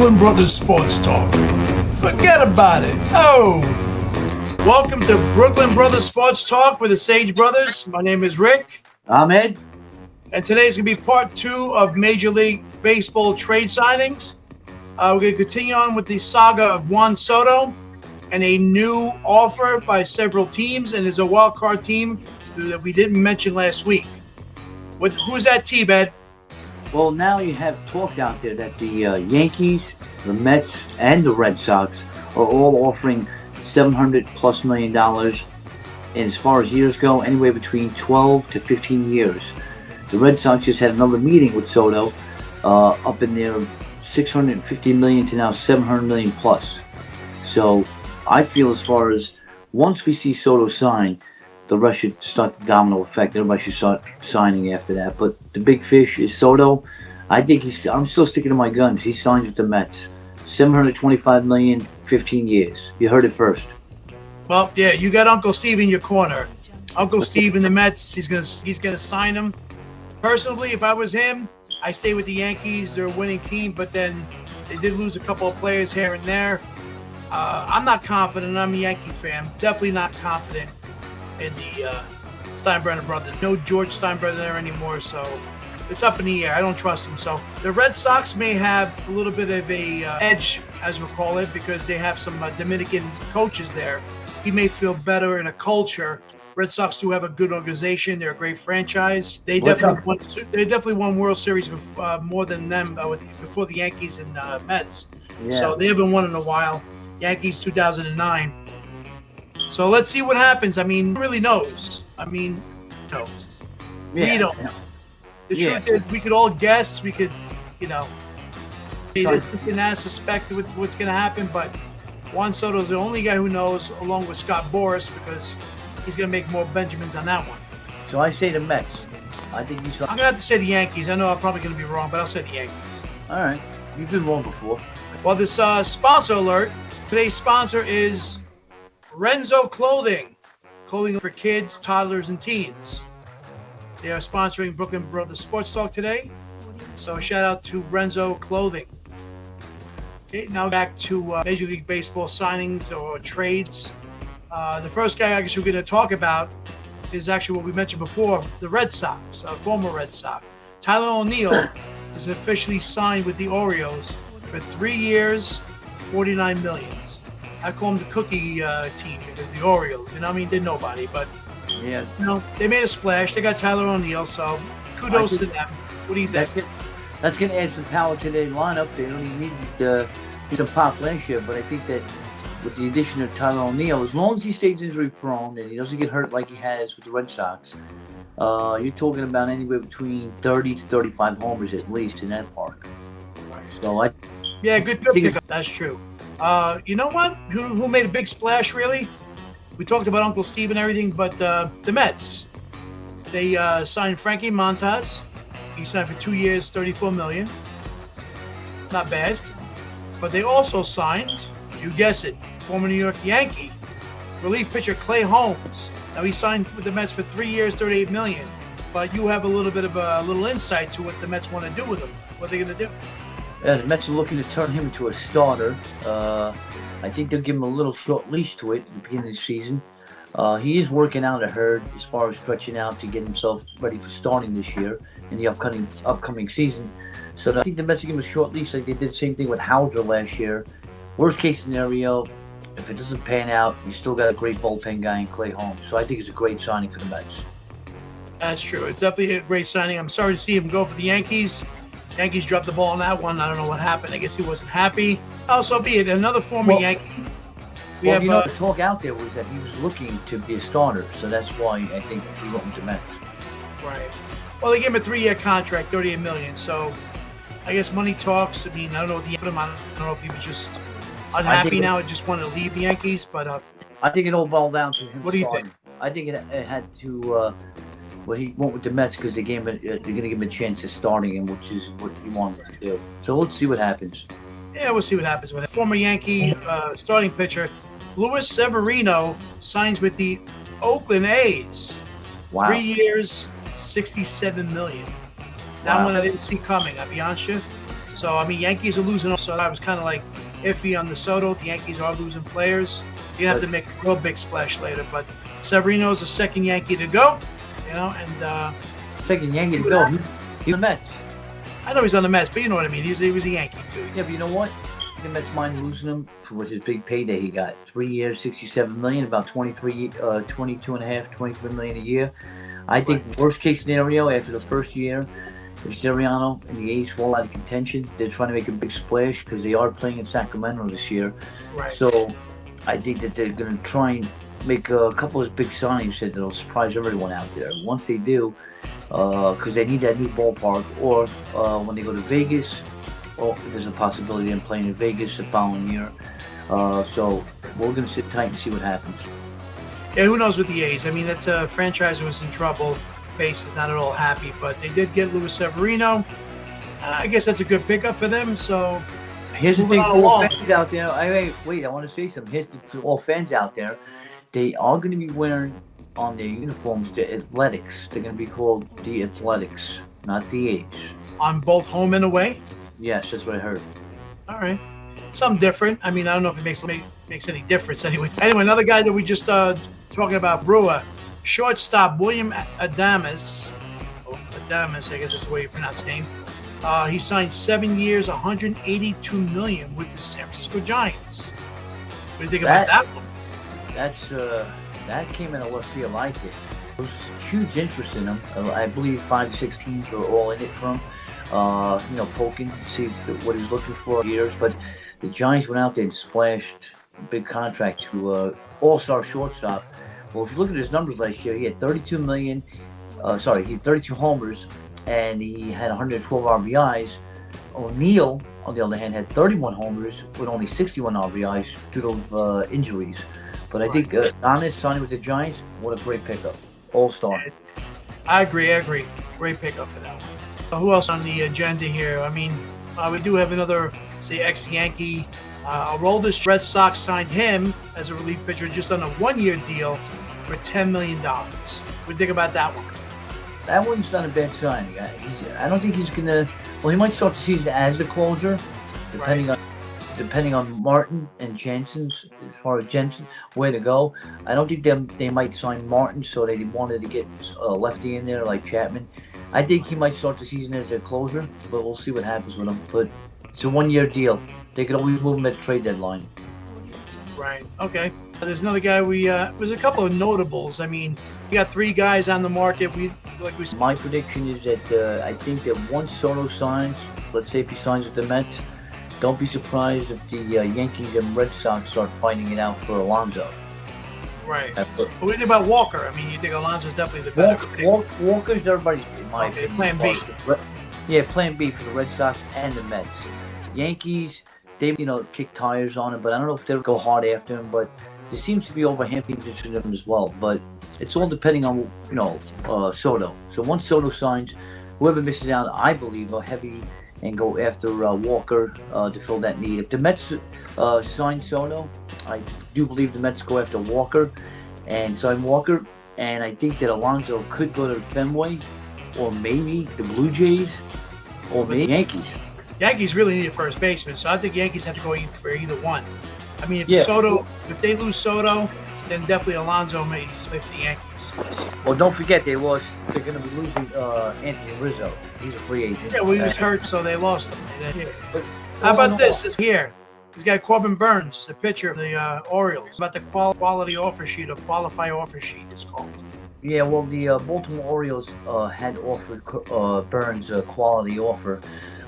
Brooklyn Brothers Sports Talk. Forget about it. Oh! Welcome to Brooklyn Brothers Sports Talk with the Sage Brothers. My name is Rick. I'm Ed. And today's going to be part 2 of Major League Baseball trade signings. We're going to continue on with the saga of Juan Soto and a new offer by several teams. And there's a wild card team that we didn't mention last week. Who's that team, Ed? Well, now you have talk out there that the Yankees, the Mets, and the Red Sox are all offering $700+ million. And as far as years go, anywhere between 12 to 15 years. The Red Sox just had another meeting with Soto, up in their $650 million to now $700 million plus. So I feel as far as once we see Soto sign, the rest should start the domino effect. Everybody should start signing after that. But the big fish is Soto. I think I'm still sticking to my guns. He signs with the Mets. $725 million, 15 years. You heard it first. Well, yeah, you got Uncle Steve in your corner. Uncle Steve in the Mets, he's gonna sign him. Personally, if I was him, I stay with the Yankees. They're a winning team, but then they did lose a couple of players here and there. I'm not confident. I'm a Yankee fan. Definitely not confident in the Steinbrenner brothers. No George Steinbrenner there anymore, so it's up in the air. I don't trust them. So the Red Sox may have a little bit of a edge, as we call it, because they have some Dominican coaches there. He may feel better in a culture. Red Sox do have a good organization. They're a great franchise. They definitely won World Series before, more than them before the Yankees and Mets. Yeah. So they haven't won in a while. Yankees 2009. So let's see what happens. I mean, who really knows? We don't know. The truth is, we could all guess. We could, this and that, suspect what's going to happen. But Juan Soto's the only guy who knows, along with Scott Boras, because he's going to make more Benjamins on that one. So I say the Mets. I think I'm going to have to say the Yankees. I know I'm probably going to be wrong, but I'll say the Yankees. All right. You've been wrong before. Well, this sponsor alert. Today's sponsor is Renzo Clothing for kids, toddlers, and teens. They are sponsoring Brooklyn Brothers Sports Talk today. So shout out to Renzo Clothing. Okay, now back to Major League Baseball signings or trades. The first guy I guess we're going to talk about is actually what we mentioned before, the Red Sox, former Red Sox. Tyler O'Neill is officially signed with the Orioles for 3 years, $49 million. I call them the cookie team because the Orioles, they're nobody, but they made a splash. They got Tyler O'Neill, so kudos to them. What do you think? That's going to add some power to their lineup. They only needed some pop last year, but I think that with the addition of Tyler O'Neill, as long as he stays injury prone and he doesn't get hurt like he has with the Red Sox, you're talking about anywhere between 30 to 35 homers at least in that park. So good pickup. That's true. You know what? Who made a big splash, really? We talked about Uncle Steve and everything, but the Mets. They signed Frankie Montas. He signed for 2 years, $34 million. Not bad. But they also signed, you guess it, former New York Yankee, relief pitcher Clay Holmes. Now he signed with the Mets for 3 years, $38 million. But you have a little bit of a little insight to what the Mets want to do with him. What are they going to do? Yeah, the Mets are looking to turn him into a starter. I think they'll give him a little short leash to it at the beginning of the season. He is working out, I heard, as far as stretching out to get himself ready for starting this year in the upcoming season. So I think the Mets will give him a short leash like they did the same thing with Howser last year. Worst case scenario, if it doesn't pan out, you still got a great bullpen guy in Clay Holmes. So I think it's a great signing for the Mets. That's true. It's definitely a great signing. I'm sorry to see him go for the Yankees. Yankees dropped the ball on that one. I don't know what happened. I guess he wasn't happy. So be it. Another former Yankee. The talk out there was that he was looking to be a starter, so that's why I think he went with the Mets. Right. Well, they gave him a 3-year contract, $38 million. So I guess money talks. I don't know what the for him. I don't know if he was just unhappy now and just wanted to leave the Yankees. But I think it all boiled down to him. What do you think? I think it had to. He went with the Mets because they're going to give him a chance of starting him, which is what he wanted to do. So let's see what happens. Yeah, we'll see what happens with it. Former Yankee starting pitcher Luis Severino signs with the Oakland A's. Wow. 3 years, $67 million. That one I didn't see coming, I'll be honest with you. So I mean, Yankees are losing. So I was kind of like iffy on the Soto. The Yankees are losing players. You have to make a real big splash later. But Severino's the second Yankee to go. And second Yankee to go. He's the Mets. I know he's on the Mets, but you know what I mean. He was a Yankee too. Yeah, but you know what? The Mets mind losing him for his big payday he got. 3 years, $67 million, about 22 and a half, $23 million a year. I think worst case scenario after the first year, if Sirianno and the A's fall out of contention, they're trying to make a big splash because they are playing in Sacramento this year. Right. So I think that they're going to try and make a couple of big signings that'll surprise everyone out there. Once they do, because they need that new ballpark, or when they go to Vegas, there's a possibility of them playing in Vegas the following year. So we're going to sit tight and see what happens. Yeah, who knows with the A's? I mean, that's a franchise that was in trouble. Base is not at all happy, but they did get Luis Severino. I guess that's a good pickup for them. So here's the thing for all fans out there. I want to say something. Here's to all fans out there. They are going to be wearing on their uniforms the Athletics. They're going to be called the Athletics, not the A's. On both home and away? Yes, that's what I heard. All right. Something different. I mean, I don't know if it makes any difference anyway. Anyway, another guy that we just talking about, Brewer, shortstop William Adames. Adames, I guess that's the way you pronounce his name. He signed 7 years, $182 million with the San Francisco Giants. What do you think about that one? That came in a left field. I think there was huge interest in him. I believe 5 to 6 teams were all in it for him. Poking to see what he's looking for years. But the Giants went out there and splashed a big contract to all-star shortstop. Well, if you look at his numbers last year, he had 32 million. He had 32 homers, and he had 112 RBIs. O'Neill, on the other hand, had 31 homers with only 61 RBIs due to injuries. But I think Adames signing with the Giants, what a great pickup. All-star. I agree. Great pickup for that one. Who else on the agenda here? I mean, we do have another, say, ex-Yankee. Aroldis Red Sox signed him as a relief pitcher just on a one-year deal for $10 million. What do you think about that one? That one's not a bad signing. I don't think he's going to... Well, he might start the season as the closer, depending on Martin and Jensen's, as far as Jensen, where to go. I don't think they might sign Martin, so they wanted to get a lefty in there like Chapman. I think he might start the season as their closer, but we'll see what happens with him. But it's a one-year deal. They could always move him at the trade deadline. Right. Okay. There's another guy. There's a couple of notables. I mean, we got 3 guys on the market. My prediction is that I think that once Soto signs, let's say if he signs with the Mets, don't be surprised if the Yankees and Red Sox start fighting it out for Alonso. Right. What do you think about Walker? I mean, you think Alonso's definitely the better pick? Walker's everybody's, in my opinion. Plan B. Yeah, plan B for the Red Sox and the Mets. Yankees, they kick tires on him, but I don't know if they'll go hard after him. But there seems to be overhamping interest in him as well. But it's all depending on Soto. So once Soto signs, whoever misses out, I believe, are heavy and go after Walker to fill that need. If the Mets sign Soto, I do believe the Mets go after Walker and sign Walker. And I think that Alonso could go to Fenway, or maybe the Blue Jays, or maybe Yankees. Yankees really need a first baseman, so I think Yankees have to go for either one. I mean, if they lose Soto, then definitely Alonso may play for the Yankees. Well, don't forget they're going to be losing Anthony Rizzo. He's a free agent. Yeah, well, he was hurt, so they lost him. How about this here? This guy Corbin Burns, the pitcher of the Orioles. About the quality offer sheet, or qualify offer sheet, it's called. Yeah, well, the Baltimore Orioles had offered Burns a quality offer.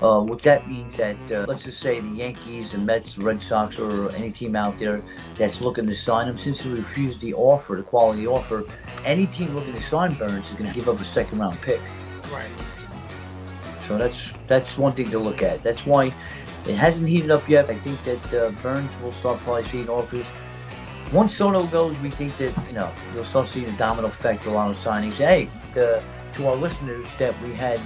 What that means that, let's just say the Yankees, the Mets, the Red Sox, or any team out there that's looking to sign him, since he refused the quality offer, any team looking to sign Burns is going to give up a second-round pick. Right. So that's one thing to look at. That's why it hasn't heated up yet. I think that Burns will start probably seeing offers. Once Soto goes, we think that you'll start seeing a domino effect around signings. Hey, to our listeners, that we had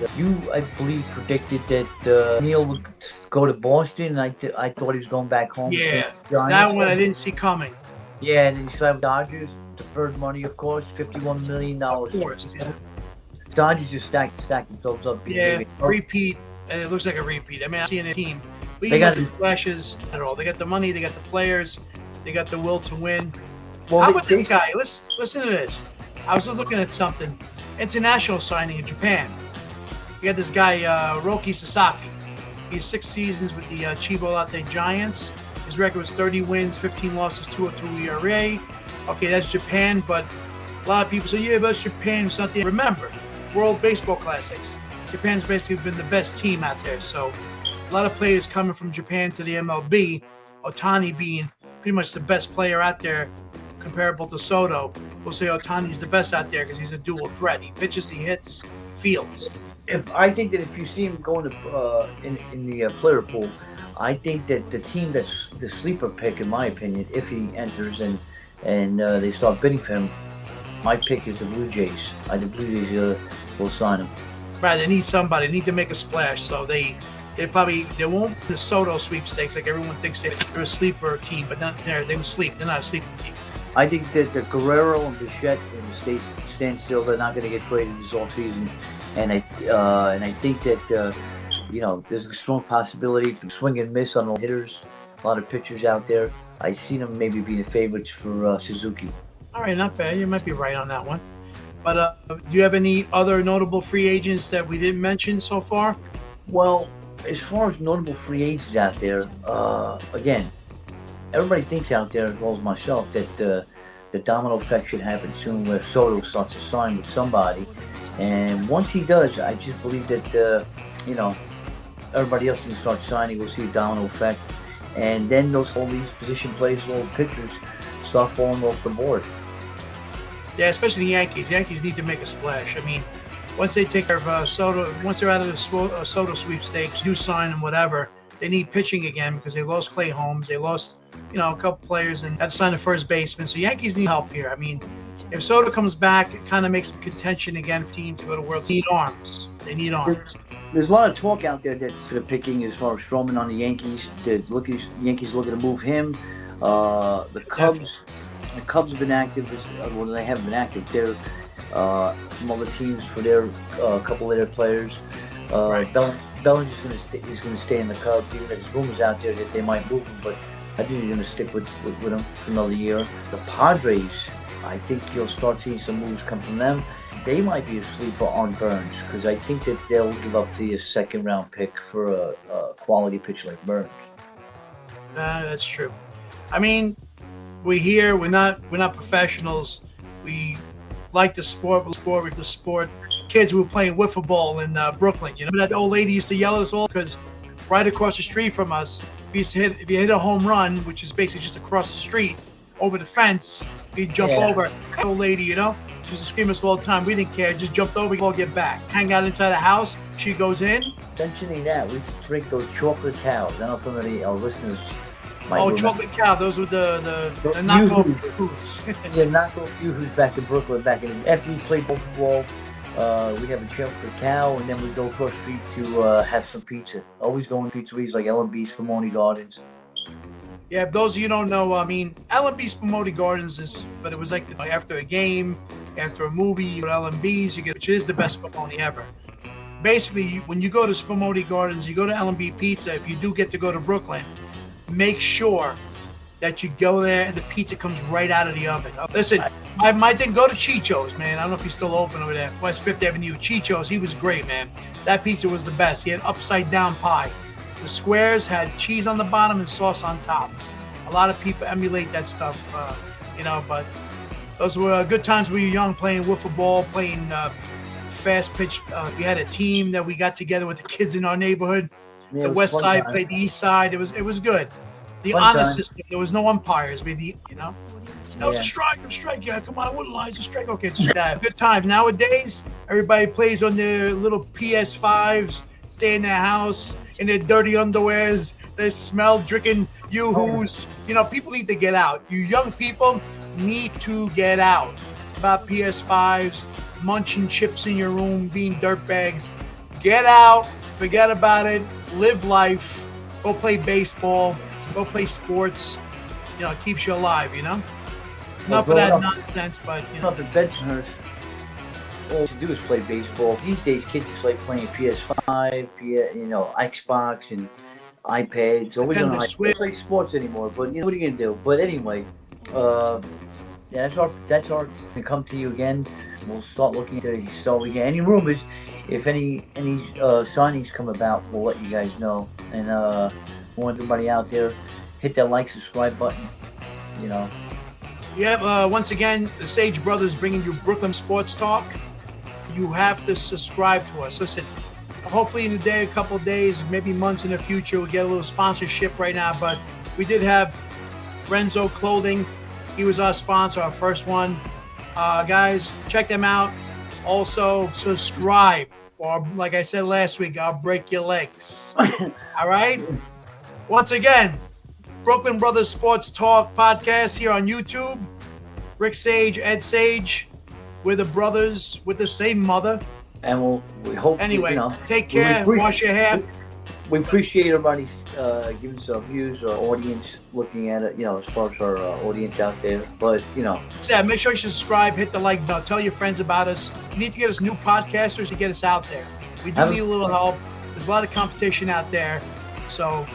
I believe, predicted that Neil would go to Boston, and I thought he was going back home. Yeah, that one I didn't see coming. Yeah, and then he signed with Dodgers, deferred money, of course, $51 million. Of course, yeah. Dodgers just stacked themselves up. Yeah, repeat and it looks like a repeat. I mean, I'm seeing a team. But They even got with the splashes at all, they got the money, they got the players, they got the will to win. well, How about this guy? Listen to this. I was looking at something. International signing in Japan. You got this guy, Roki Sasaki. He has 6 seasons with the Chiba Latte Giants. His record was 30 wins, 15 losses, 2.02 ERA. Okay, that's Japan, but a lot of people say, yeah, but it's Japan. It's not the. Remember, World Baseball Classics. Japan's basically been the best team out there. So a lot of players coming from Japan to the MLB. Ohtani being pretty much the best player out there, comparable to Soto. We'll say Ohtani's the best out there because he's a dual threat. He pitches, he hits, he fields. I think that if you see him going to in the player pool, I think that the team that's the sleeper pick, in my opinion, if he enters and they start bidding for him, my pick is the Blue Jays. The Blue Jays will sign him. Right, they need somebody. They need to make a splash. So they won't the Soto sweepstakes like everyone thinks they're a sleeper team, but they will sleep. They're not a sleeping team. I think that the Guerrero and Bichette and stand still. They're not going to get traded this offseason, and I think that there's a strong possibility to swing and miss on the hitters. A lot of pitchers out there. I see them maybe being the favorites for Suzuki. All right, not bad. You might be right on that one. But do you have any other notable free agents that we didn't mention so far? Well, as far as notable free agents out there, again, everybody thinks out there, as well as myself, that the domino effect should happen soon where Soto starts to sign with somebody. And once he does, I just believe that, everybody else can start signing. We'll see a domino effect. And then all these position players, all pitchers, start falling off the board. Yeah, especially the Yankees. The Yankees need to make a splash. I mean, once they take care of Soto, once they're out of the Soto sweepstakes, do sign and whatever, they need pitching again because they lost Clay Holmes. They lost, a couple players and had to sign a first baseman. So Yankees need help here. I mean, if Soto comes back, it kind of makes some contention again for the team to go to World Series. They need arms. They need arms. There's a lot of talk out there that's picking as far as Stroman on the Yankees. Yankees looking to move him. The Cubs. The Cubs have been active. Well, they haven't been active. They're some other teams for their couple of their players. Right. Bellinger's going to stay in the Cubs. Even if there's rumors out there that they might move him, but I think he's going to stick with him for another year. The Padres, I think you'll start seeing some moves come from them. They might be a sleeper on Burns because I think that they'll give up the second round pick for a quality pitcher like Burns. That's true. I mean, we're here. We're not professionals. We like the sport. With the sport. Kids were playing wiffle ball in Brooklyn. That old lady used to yell at us all because right across the street from us, if you hit a home run, which is basically just across the street over the fence, you'd jump over. That old lady, she used to scream at us all the time. We didn't care. Just jumped over. We'll get back. Hang out inside the house. She goes in. Mentioning that, we used to drink those chocolate cows. I don't know if some of our listeners. Chocolate cow. Those were the knockoff foods. Yeah, knockoff Yoo-hoos back in Brooklyn. After we played ball, we'd have a chocolate cow, and then we'd go across the street to have some pizza. Always going to pizzerias like L&B Spumoni Gardens. Yeah, if those of you don't know, I mean, L&B Spumoni Gardens but it was like after a game, after a movie, you go to L&B's, which is the best Spumoni ever. Basically, when you go to Spumoni Gardens, you go to L&B Pizza. If you do get to go to Brooklyn, make sure that you go there and the pizza comes right out of the oven. Listen, my thing, go to Chicho's, man. I don't know if he's still open over there, West 5th Avenue. Chicho's, he was great, man. That pizza was the best. He had upside down pie. The squares had cheese on the bottom and sauce on top. A lot of people emulate that stuff, but those were good times when we were young, playing wiffle ball, playing fast pitch. We had a team that we got together with the kids in our neighborhood. The west side played the east side. It was good. The honest system. There was no umpires. That was a strike. Yeah, come on, I wouldn't lie. It's a strike. Okay, it's that. Good times. Nowadays, everybody plays on their little PS5s, stay in their house in their dirty underwears. They smell drinking Yoo-hoos. People need to get out. You young people need to get out. About PS5s, munching chips in your room, being dirtbags. Get out. Forget about it. Live life. Go play baseball. Go play sports. It keeps you alive, Enough of that nonsense, but, Up in Bensonhurst. all to do is play baseball. These days, kids just like playing PS5, Xbox, and iPads. Always on Nintendo iPads. They Switch. don't play sports anymore. But what are you gonna do? But anyway, yeah, that's our to come to you again. We'll start looking to so again. Any rumors, if any signings come about, we'll let you guys know. And want everybody out there, hit that like, subscribe button. You know, Yep. Once again, the Sage Brothers bringing you Brooklyn Sports Talk. You have to subscribe to us. Listen, hopefully in a couple of days, maybe months in the future, we'll get a little sponsorship right now. But we did have Renzo Clothing. He was our sponsor, our first one. Guys, check them out. Also, subscribe. Or, like I said last week, I'll break your legs. All right? Once again, Brooklyn Brothers Sports Talk podcast here on YouTube. Rick Sage, Ed Sage. We're the brothers with the same mother. and we hope. Anyway, take we care. appreciate- Wash your hair. We appreciate everybody giving us views, our audience looking at it, as far as our audience out there. But, Yeah, make sure you subscribe, hit the like button, tell your friends about us. You need to get us new podcasters to get us out there. We do need a little help. There's a lot of competition out there. So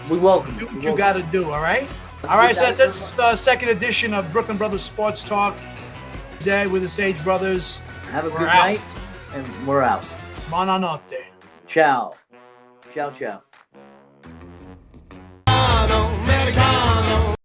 we welcome do what you got to do, all right? All right, so that's this second edition of Brooklyn Brothers Sports Talk. Zed with the Sage Brothers. Have a good We're out. night, and we're out. Buonanotte. Ciao. Ciao, ciao.